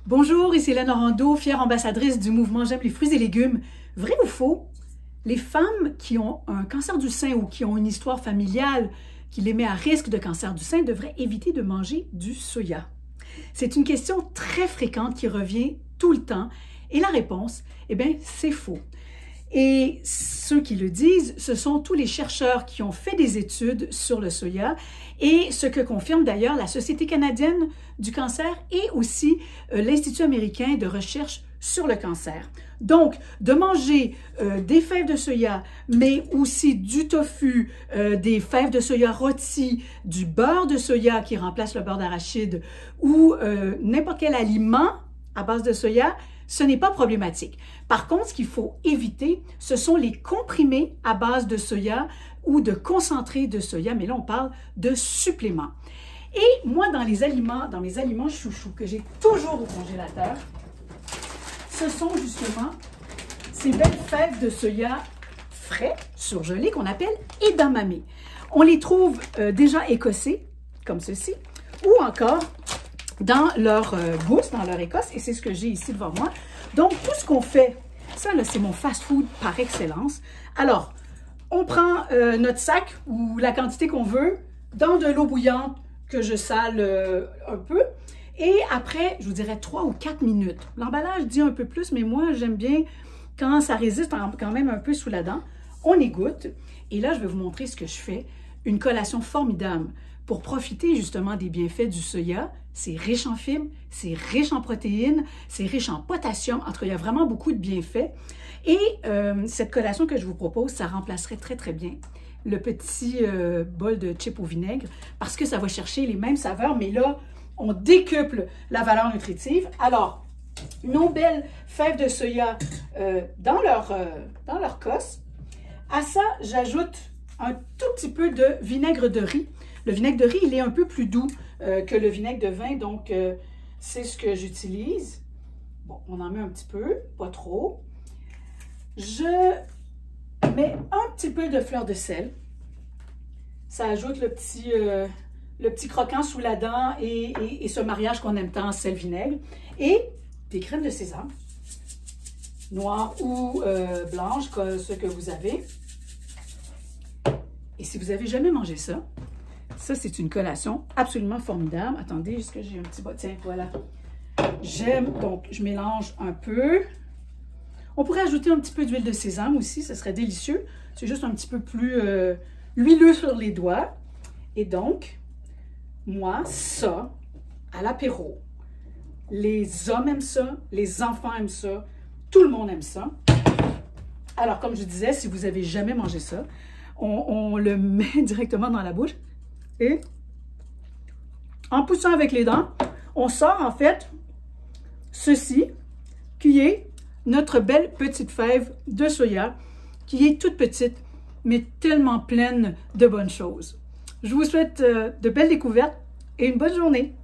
Bonjour, ici Hélène Orando, fière ambassadrice du mouvement J'aime les fruits et légumes. Vrai ou faux? Les femmes qui ont un cancer du sein ou qui ont une histoire familiale qui les met à risque de cancer du sein devraient éviter de manger du soya. C'est une question très fréquente qui revient tout le temps et la réponse, c'est faux. Et ceux qui le disent, ce sont tous les chercheurs qui ont fait des études sur le soya et ce que confirme d'ailleurs la Société canadienne du cancer et aussi l'Institut américain de recherche sur le cancer. Donc, de manger des fèves de soya, mais aussi du tofu, des fèves de soya rôties, du beurre de soya qui remplace le beurre d'arachide ou n'importe quel aliment à base de soya, ce n'est pas problématique. Par contre, ce qu'il faut éviter, ce sont les comprimés à base de soya ou de concentré de soya, mais là, on parle de suppléments. Et moi, dans mes aliments chouchous que j'ai toujours au congélateur, ce sont justement ces belles fèves de soya frais, surgelées, qu'on appelle edamame. On les trouve déjà écossés, comme ceci, ou encore dans leur gousse, dans leur écosse, et c'est ce que j'ai ici devant moi. Donc, tout ce qu'on fait, ça, là, c'est mon fast-food par excellence. Alors, on prend notre sac ou la quantité qu'on veut dans de l'eau bouillante que je sale un peu. Et après, je vous dirais 3 ou 4 minutes. L'emballage dit un peu plus, mais moi, j'aime bien quand ça résiste quand même un peu sous la dent. On égoutte. Et là, je vais vous montrer ce que je fais. Une collation formidable pour profiter justement des bienfaits du soya. C'est riche en fibres, c'est riche en protéines, c'est riche en potassium. En tout cas, il y a vraiment beaucoup de bienfaits. Et cette collation que je vous propose, ça remplacerait très, très bien le petit bol de chips au vinaigre parce que ça va chercher les mêmes saveurs, mais là, on décuple la valeur nutritive. Alors, nos belles fèves de soya dans leur cosse. À ça, j'ajoute un tout petit peu de vinaigre de riz. Le vinaigre de riz, il est un peu plus doux que le vinaigre de vin, donc c'est ce que j'utilise. Bon, on en met un petit peu, pas trop. Je mets un petit peu de fleur de sel. Ça ajoute le petit croquant sous la dent et ce mariage qu'on aime tant, sel-vinaigre. Et des graines de sésame, noires ou blanches, ce que vous avez. Et si vous n'avez jamais mangé ça, c'est une collation absolument formidable. Attendez, juste que j'ai un petit bas. Tiens, voilà. J'aime, donc je mélange un peu. On pourrait ajouter un petit peu d'huile de sésame aussi, ce serait délicieux. C'est juste un petit peu plus huileux sur les doigts. Et donc, moi, ça, à l'apéro, les hommes aiment ça, les enfants aiment ça, tout le monde aime ça. Alors, comme je disais, si vous n'avez jamais mangé ça, on le met directement dans la bouche. Et en poussant avec les dents, on sort en fait ceci qui est notre belle petite fève de soya qui est toute petite mais tellement pleine de bonnes choses. Je vous souhaite de belles découvertes et une bonne journée.